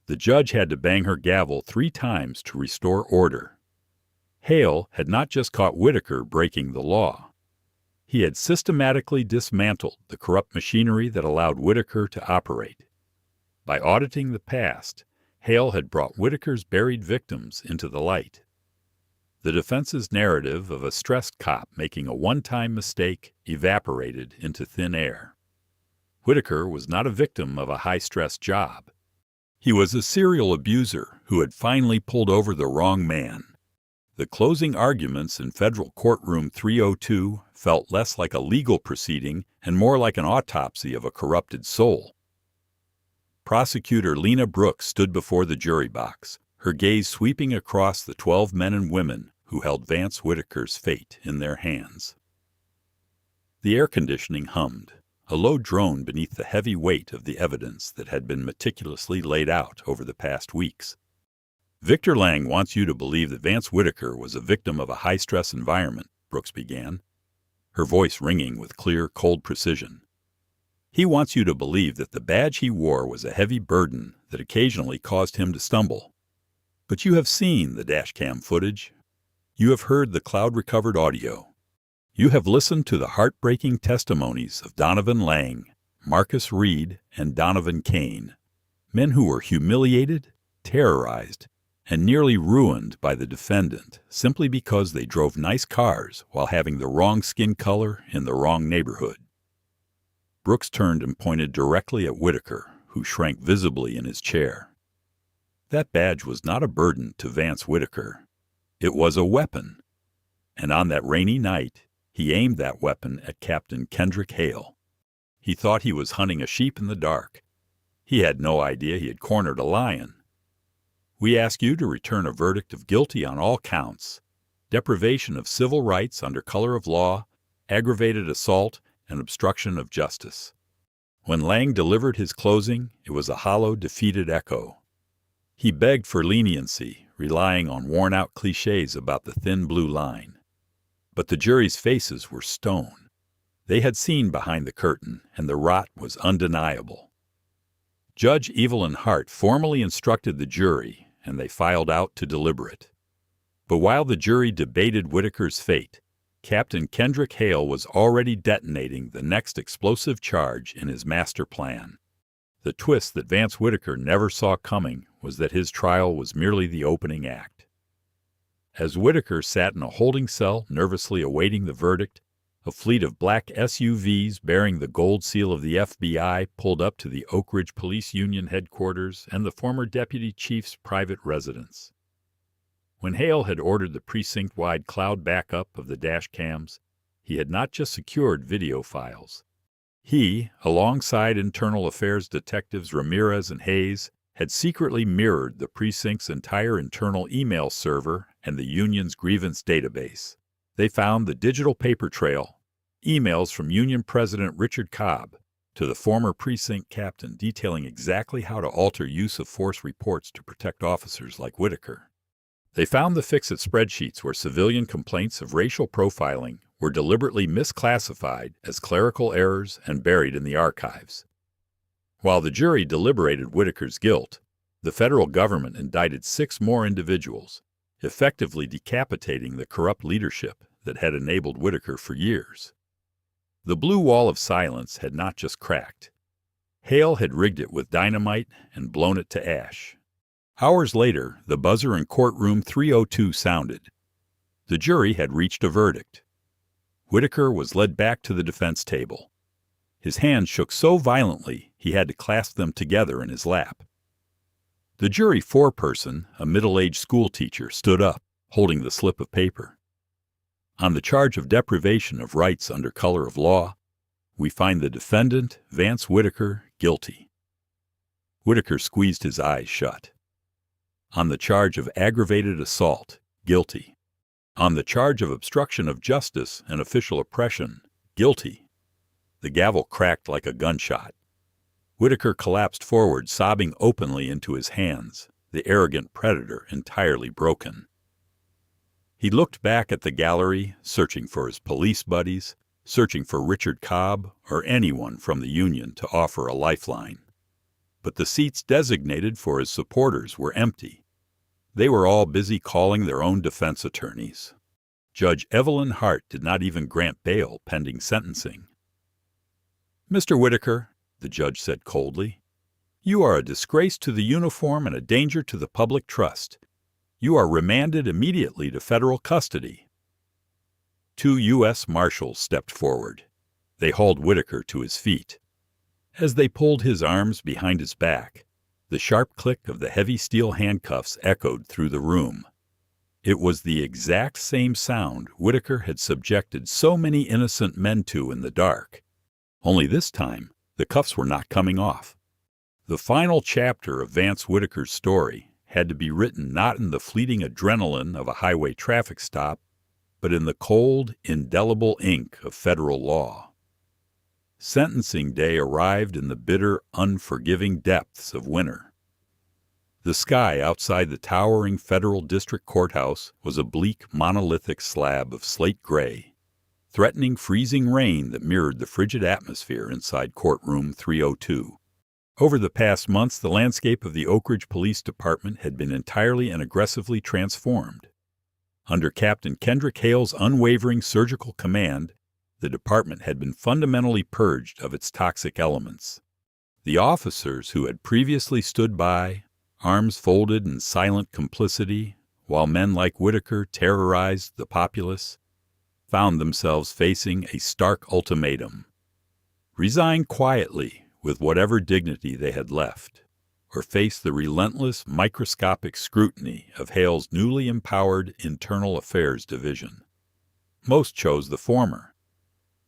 The judge had to bang her gavel 3 times to restore order. Hale had not just caught Whitaker breaking the law. He had systematically dismantled the corrupt machinery that allowed Whitaker to operate. By auditing the past, Hale had brought Whitaker's buried victims into the light. The defense's narrative of a stressed cop making a one-time mistake evaporated into thin air. Whitaker was not a victim of a high-stress job. He was a serial abuser who had finally pulled over the wrong man. The closing arguments in Federal Courtroom 302 felt less like a legal proceeding and more like an autopsy of a corrupted soul. Prosecutor Lena Brooks stood before the jury box, her gaze sweeping across the 12 men and women who held Vance Whitaker's fate in their hands. The air conditioning hummed, a low drone beneath the heavy weight of the evidence that had been meticulously laid out over the past weeks. "Victor Lang wants you to believe that Vance Whitaker was a victim of a high-stress environment," Brooks began, her voice ringing with clear, cold precision. "He wants you to believe that the badge he wore was a heavy burden that occasionally caused him to stumble. But you have seen the dashcam footage. You have heard the cloud-recovered audio. You have listened to the heartbreaking testimonies of Donovan Lang, Marcus Reed, and Donovan Kane, men who were humiliated, terrorized, and nearly ruined by the defendant simply because they drove nice cars while having the wrong skin color in the wrong neighborhood." Brooks turned and pointed directly at Whitaker, who shrank visibly in his chair. That badge was not a burden to Vance Whitaker. It was a weapon. And on that rainy night, he aimed that weapon at Captain Kendrick Hale. He thought he was hunting a sheep in the dark. He had no idea he had cornered a lion. "We ask you to return a verdict of guilty on all counts: deprivation of civil rights under color of law, aggravated assault, and obstruction of justice." When Lang delivered his closing, it was a hollow, defeated echo. He begged for leniency, relying on worn-out cliches about the thin blue line. But the jury's faces were stone. They had seen behind the curtain, and the rot was undeniable. Judge Evelyn Hart formally instructed the jury, and they filed out to deliberate. But while the jury debated Whitaker's fate, Captain Kendrick Hale was already detonating the next explosive charge in his master plan. The twist that Vance Whitaker never saw coming was that his trial was merely the opening act. As Whitaker sat in a holding cell nervously awaiting the verdict, a fleet of black SUVs bearing the gold seal of the FBI pulled up to the Oak Ridge Police Union headquarters and the former deputy chief's private residence. When Hale had ordered the precinct-wide cloud backup of the dash cams, he had not just secured video files. He, alongside Internal Affairs Detectives Ramirez and Hayes, had secretly mirrored the precinct's entire internal email server and the union's grievance database. They found the digital paper trail, emails from Union President Richard Cobb to the former precinct captain detailing exactly how to alter use-of-force reports to protect officers like Whitaker. They found the fix-it spreadsheets where civilian complaints of racial profiling were deliberately misclassified as clerical errors and buried in the archives. While the jury deliberated Whitaker's guilt, the federal government indicted 6 more individuals, effectively decapitating the corrupt leadership that had enabled Whitaker for years. The blue wall of silence had not just cracked. Hale had rigged it with dynamite and blown it to ash. Hours later, the buzzer in courtroom 302 sounded. The jury had reached a verdict. Whitaker was led back to the defense table. His hands shook so violently he had to clasp them together in his lap. The jury foreperson, a middle-aged schoolteacher, stood up, holding the slip of paper. On the charge of deprivation of rights under color of law, we find the defendant, Vance Whitaker, guilty. Whitaker squeezed his eyes shut. On the charge of aggravated assault, guilty. On the charge of obstruction of justice and official oppression, guilty. The gavel cracked like a gunshot. Whitaker collapsed forward, sobbing openly into his hands, the arrogant predator entirely broken. He looked back at the gallery, searching for his police buddies, searching for Richard Cobb or anyone from the Union to offer a lifeline. But the seats designated for his supporters were empty. They were all busy calling their own defense attorneys. Judge Evelyn Hart did not even grant bail pending sentencing. "Mr. Whitaker," the judge said coldly, "you are a disgrace to the uniform and a danger to the public trust. You are remanded immediately to federal custody." 2 U.S. Marshals stepped forward. They hauled Whitaker to his feet. As they pulled his arms behind his back, the sharp click of the heavy steel handcuffs echoed through the room. It was the exact same sound Whitaker had subjected so many innocent men to in the dark. Only this time, the cuffs were not coming off. The final chapter of Vance Whitaker's story had to be written not in the fleeting adrenaline of a highway traffic stop, but in the cold, indelible ink of federal law. Sentencing day arrived in the bitter, unforgiving depths of winter. The sky outside the towering federal district courthouse was a bleak, monolithic slab of slate gray, threatening freezing rain that mirrored the frigid atmosphere inside courtroom 302. Over the past months, the landscape of the Oak Ridge Police Department had been entirely and aggressively transformed. Under Captain Kendrick Hale's unwavering surgical command, the department had been fundamentally purged of its toxic elements. The officers who had previously stood by, arms folded in silent complicity, while men like Whitaker terrorized the populace, found themselves facing a stark ultimatum: resign quietly with whatever dignity they had left, or face the relentless, microscopic scrutiny of Hale's newly empowered Internal Affairs Division. Most chose the former.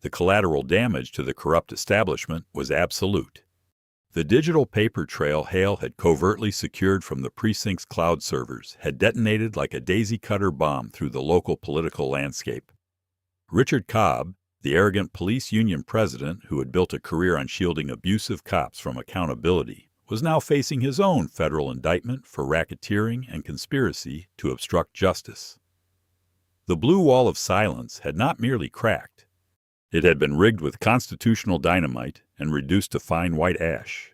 The collateral damage to the corrupt establishment was absolute. The digital paper trail Hale had covertly secured from the precinct's cloud servers had detonated like a daisy-cutter bomb through the local political landscape. Richard Cobb, the arrogant police union president who had built a career on shielding abusive cops from accountability, was now facing his own federal indictment for racketeering and conspiracy to obstruct justice. The blue wall of silence had not merely cracked. It had been rigged with constitutional dynamite and reduced to fine white ash.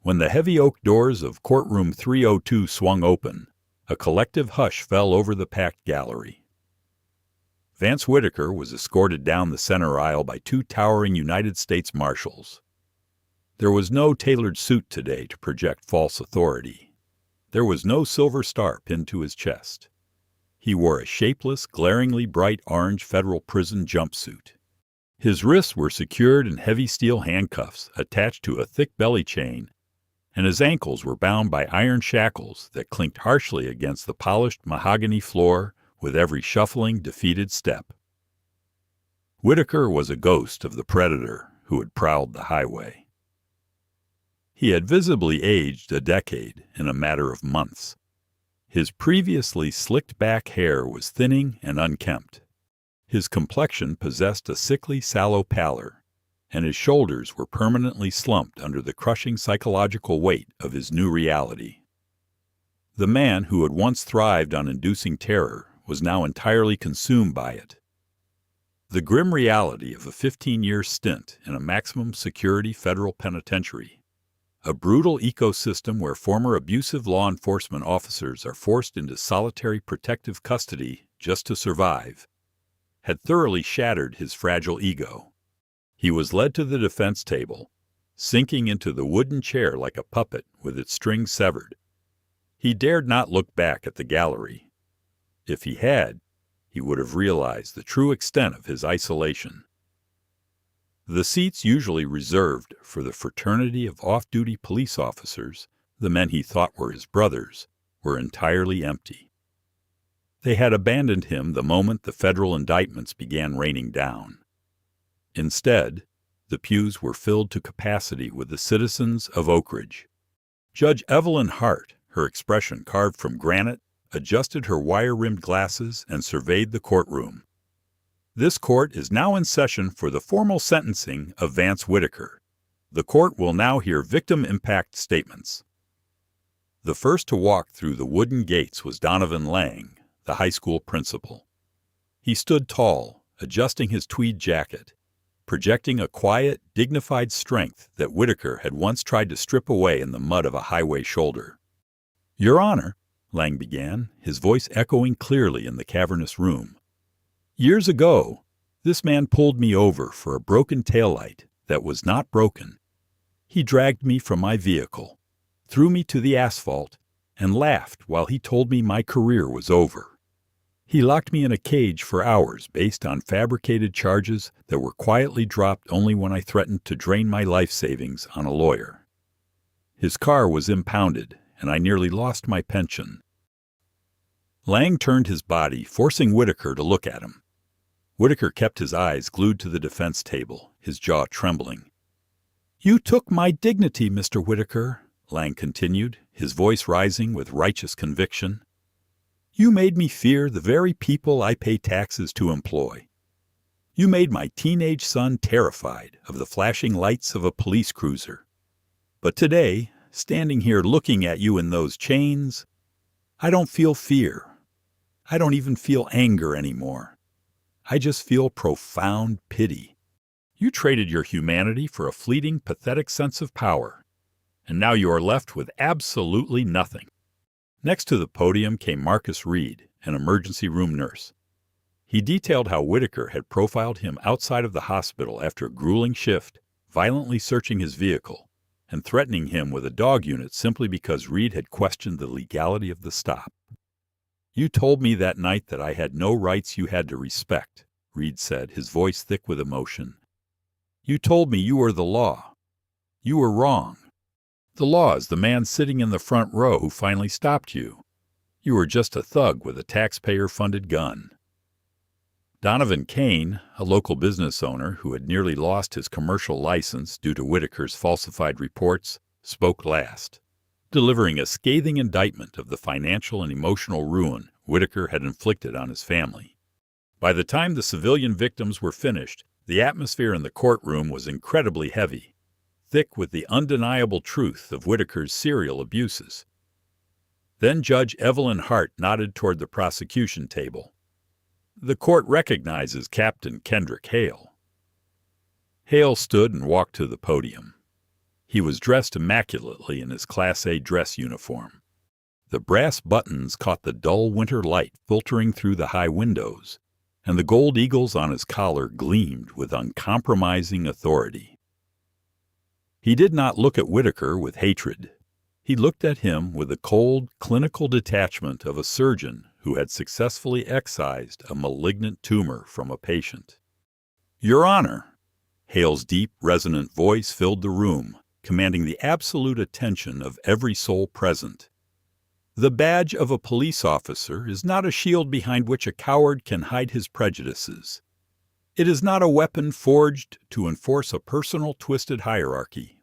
When the heavy oak doors of courtroom 302 swung open, a collective hush fell over the packed gallery. Vance Whitaker was escorted down the center aisle by 2 towering United States Marshals. There was no tailored suit today to project false authority. There was no silver star pinned to his chest. He wore a shapeless, glaringly bright orange federal prison jumpsuit. His wrists were secured in heavy steel handcuffs attached to a thick belly chain, and his ankles were bound by iron shackles that clinked harshly against the polished mahogany floor with every shuffling, defeated step. Whitaker was a ghost of the predator who had prowled the highway. He had visibly aged a decade in a matter of months. His previously slicked-back hair was thinning and unkempt. His complexion possessed a sickly, sallow pallor, and his shoulders were permanently slumped under the crushing psychological weight of his new reality. The man who had once thrived on inducing terror was now entirely consumed by it. The grim reality of a 15-year stint in a maximum security federal penitentiary, a brutal ecosystem where former abusive law enforcement officers are forced into solitary protective custody just to survive, had thoroughly shattered his fragile ego. He was led to the defense table, sinking into the wooden chair like a puppet with its strings severed. He dared not look back at the gallery. If he had, he would have realized the true extent of his isolation. The seats usually reserved for the fraternity of off-duty police officers, the men he thought were his brothers, were entirely empty. They had abandoned him the moment the federal indictments began raining down. Instead, the pews were filled to capacity with the citizens of Oak Ridge. Judge Evelyn Hart, her expression carved from granite, adjusted her wire-rimmed glasses and surveyed the courtroom. This court is now in session for the formal sentencing of Vance Whitaker. The court will now hear victim impact statements. The first to walk through the wooden gates was Donovan Lang, the high school principal. He stood tall, adjusting his tweed jacket, projecting a quiet, dignified strength that Whitaker had once tried to strip away in the mud of a highway shoulder. "Your Honor," Lang began, his voice echoing clearly in the cavernous room. "Years ago, this man pulled me over for a broken taillight that was not broken. He dragged me from my vehicle, threw me to the asphalt, and laughed while he told me my career was over. He locked me in a cage for hours based on fabricated charges that were quietly dropped only when I threatened to drain my life savings on a lawyer. His car was impounded, and I nearly lost my pension." Lang turned his body, forcing Whitaker to look at him. Whitaker kept his eyes glued to the defense table, his jaw trembling. "You took my dignity, Mr. Whitaker," Lang continued, his voice rising with righteous conviction. "You made me fear the very people I pay taxes to employ. You made my teenage son terrified of the flashing lights of a police cruiser. But today, standing here looking at you in those chains, I don't feel fear. I don't even feel anger anymore. I just feel profound pity. You traded your humanity for a fleeting, pathetic sense of power, and now you are left with absolutely nothing." Next to the podium came Marcus Reed, an emergency room nurse. He detailed how Whitaker had profiled him outside of the hospital after a grueling shift, violently searching his vehicle, and threatening him with a dog unit simply because Reed had questioned the legality of the stop. "You told me that night that I had no rights you had to respect," Reed said, his voice thick with emotion. "You told me you were the law. You were wrong. The law is the man sitting in the front row who finally stopped you. You were just a thug with a taxpayer-funded gun." Donovan Kane, a local business owner who had nearly lost his commercial license due to Whitaker's falsified reports, spoke last, delivering a scathing indictment of the financial and emotional ruin Whitaker had inflicted on his family. By the time the civilian victims were finished, the atmosphere in the courtroom was incredibly heavy, thick with the undeniable truth of Whitaker's serial abuses. Then Judge Evelyn Hart nodded toward the prosecution table. "The court recognizes Captain Kendrick Hale." Hale stood and walked to the podium. He was dressed immaculately in his Class A dress uniform. The brass buttons caught the dull winter light filtering through the high windows, and the gold eagles on his collar gleamed with uncompromising authority. He did not look at Whitaker with hatred. He looked at him with the cold, clinical detachment of a surgeon who had successfully excised a malignant tumor from a patient. "Your Honor," Hale's deep, resonant voice filled the room, commanding the absolute attention of every soul present. "The badge of a police officer is not a shield behind which a coward can hide his prejudices. It is not a weapon forged to enforce a personal, twisted hierarchy.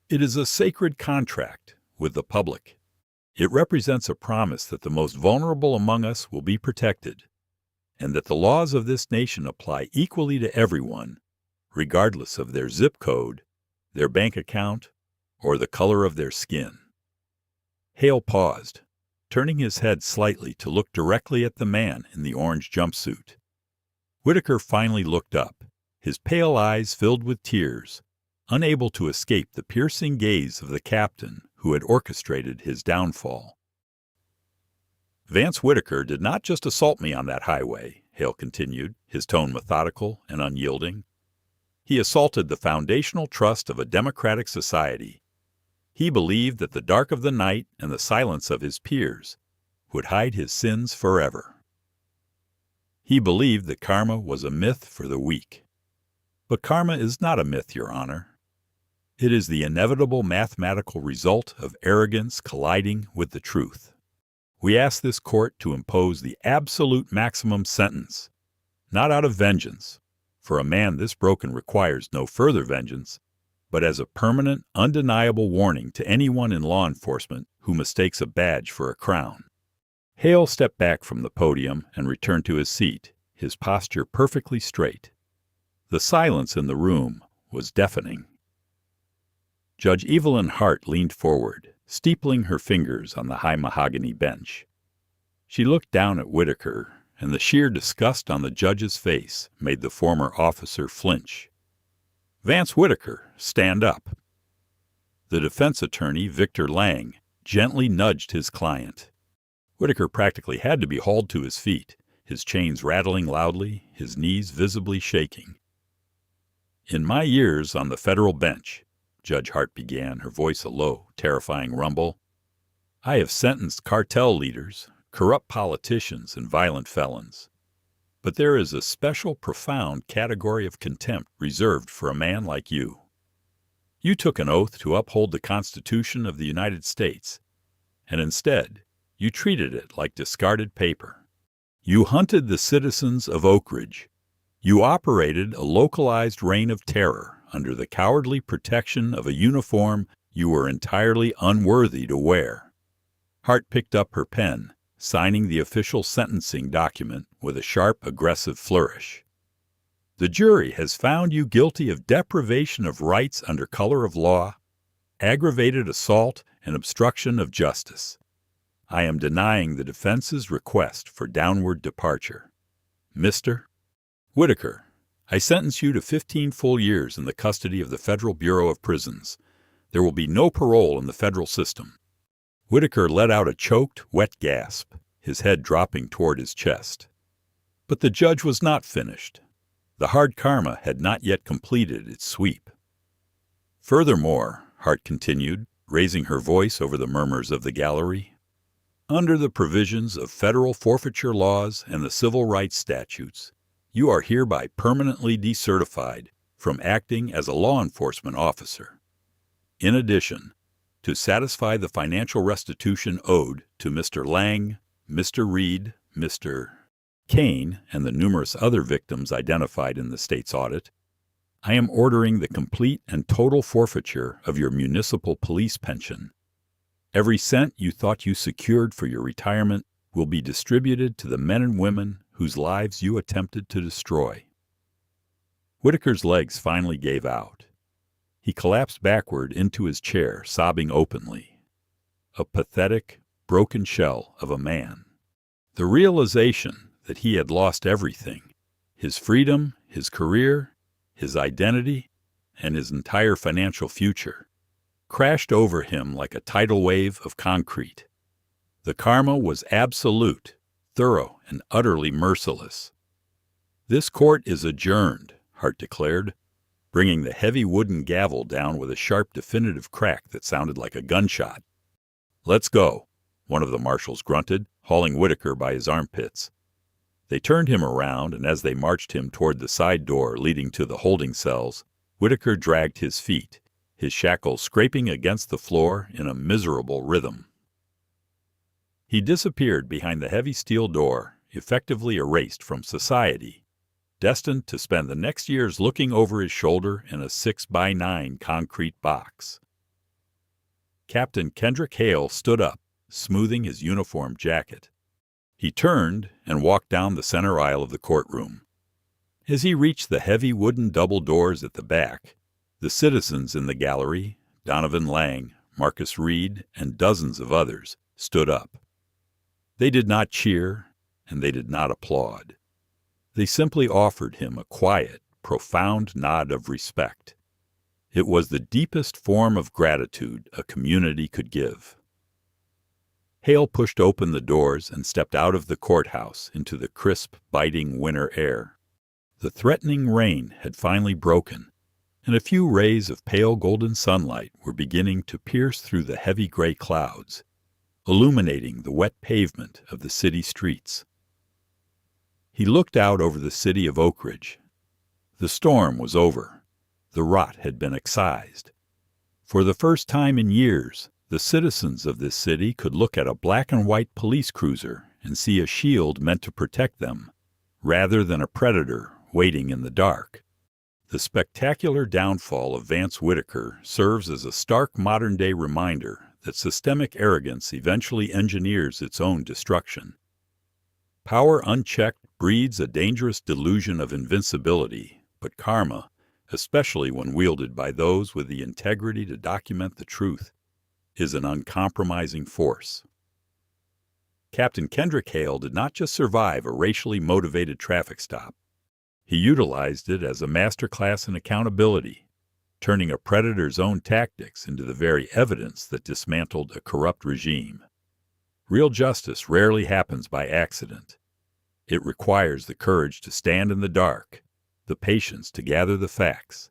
It is a sacred contract with the public. It represents a promise that the most vulnerable among us will be protected, and that the laws of this nation apply equally to everyone, regardless of their zip code, their bank account, or the color of their skin." Hale paused, turning his head slightly to look directly at the man in the orange jumpsuit. Whitaker finally looked up, his pale eyes filled with tears, unable to escape the piercing gaze of the captain who had orchestrated his downfall. "Vance Whitaker did not just assault me on that highway," Hale continued, his tone methodical and unyielding. "He assaulted the foundational trust of a democratic society. He believed that the dark of the night and the silence of his peers would hide his sins forever. He believed that karma was a myth for the weak. But karma is not a myth, Your Honor. It is the inevitable mathematical result of arrogance colliding with the truth. We ask this court to impose the absolute maximum sentence, not out of vengeance, for a man this broken requires no further vengeance, but as a permanent, undeniable warning to anyone in law enforcement who mistakes a badge for a crown." Hale stepped back from the podium and returned to his seat, his posture perfectly straight. The silence in the room was deafening. Judge Evelyn Hart leaned forward, steepling her fingers on the high mahogany bench. She looked down at Whitaker, and the sheer disgust on the judge's face made the former officer flinch. "Vance Whitaker, stand up." The defense attorney, Victor Lang, gently nudged his client. Whitaker practically had to be hauled to his feet, his chains rattling loudly, his knees visibly shaking. "In my years on the federal bench," Judge Hart began, her voice a low, terrifying rumble, "I have sentenced cartel leaders, corrupt politicians, and violent felons. But there is a special, profound category of contempt reserved for a man like you. You took an oath to uphold the Constitution of the United States, and instead, you treated it like discarded paper. You hunted the citizens of Oak Ridge. You operated a localized reign of terror under the cowardly protection of a uniform you were entirely unworthy to wear." Hart picked up her pen, signing the official sentencing document with a sharp, aggressive flourish. "The jury has found you guilty of deprivation of rights under color of law, aggravated assault, and obstruction of justice. I am denying the defense's request for downward departure. Mr. Whitaker, I sentence you to 15 full years in the custody of the Federal Bureau of Prisons. There will be no parole in the federal system." Whitaker let out a choked, wet gasp, his head dropping toward his chest. But the judge was not finished. The hard karma had not yet completed its sweep. "Furthermore," Hart continued, raising her voice over the murmurs of the gallery, "under the provisions of federal forfeiture laws and the civil rights statutes, you are hereby permanently decertified from acting as a law enforcement officer. In addition, to satisfy the financial restitution owed to Mr. Lang, Mr. Reed, Mr. Kane, and the numerous other victims identified in the state's audit, I am ordering the complete and total forfeiture of your municipal police pension. Every cent you thought you secured for your retirement will be distributed to the men and women whose lives you attempted to destroy." Whitaker's legs finally gave out. He collapsed backward into his chair, sobbing openly. A pathetic, broken shell of a man. The realization that he had lost everything, his freedom, his career, his identity, and his entire financial future, crashed over him like a tidal wave of concrete. The karma was absolute, thorough, and utterly merciless. "This court is adjourned," Hart declared, bringing the heavy wooden gavel down with a sharp, definitive crack that sounded like a gunshot. "Let's go," one of the marshals grunted, hauling Whitaker by his armpits. They turned him around, and as they marched him toward the side door leading to the holding cells, Whitaker dragged his feet, his shackles scraping against the floor in a miserable rhythm. He disappeared behind the heavy steel door, effectively erased from society, destined to spend the next years looking over his shoulder in a 6x9 concrete box. Captain Kendrick Hale stood up, smoothing his uniform jacket. He turned and walked down the center aisle of the courtroom. As he reached the heavy wooden double doors at the back, the citizens in the gallery, Donovan Lang, Marcus Reed, and dozens of others, stood up. They did not cheer, and they did not applaud. They simply offered him a quiet, profound nod of respect. It was the deepest form of gratitude a community could give. Hale pushed open the doors and stepped out of the courthouse into the crisp, biting winter air. The threatening rain had finally broken, and a few rays of pale golden sunlight were beginning to pierce through the heavy gray clouds, illuminating the wet pavement of the city streets. He looked out over the city of Oak Ridge. The storm was over. The rot had been excised. For the first time in years, the citizens of this city could look at a black and white police cruiser and see a shield meant to protect them, rather than a predator waiting in the dark. The spectacular downfall of Vance Whitaker serves as a stark modern-day reminder that systemic arrogance eventually engineers its own destruction. Power unchecked breeds a dangerous delusion of invincibility, but karma, especially when wielded by those with the integrity to document the truth, is an uncompromising force. Captain Kendrick Hale did not just survive a racially motivated traffic stop. He utilized it as a masterclass in accountability, turning a predator's own tactics into the very evidence that dismantled a corrupt regime. Real justice rarely happens by accident. It requires the courage to stand in the dark, the patience to gather the facts,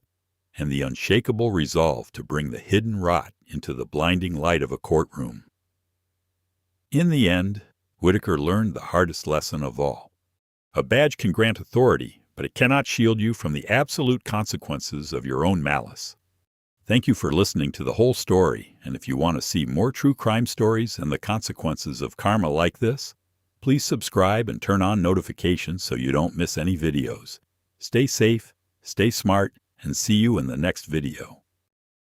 and the unshakable resolve to bring the hidden rot into the blinding light of a courtroom. In the end, Whitaker learned the hardest lesson of all. A badge can grant authority, but it cannot shield you from the absolute consequences of your own malice. Thank you for listening to the whole story, and if you want to see more true crime stories and the consequences of karma like this, please subscribe and turn on notifications so you don't miss any videos. Stay safe, stay smart, and see you in the next video.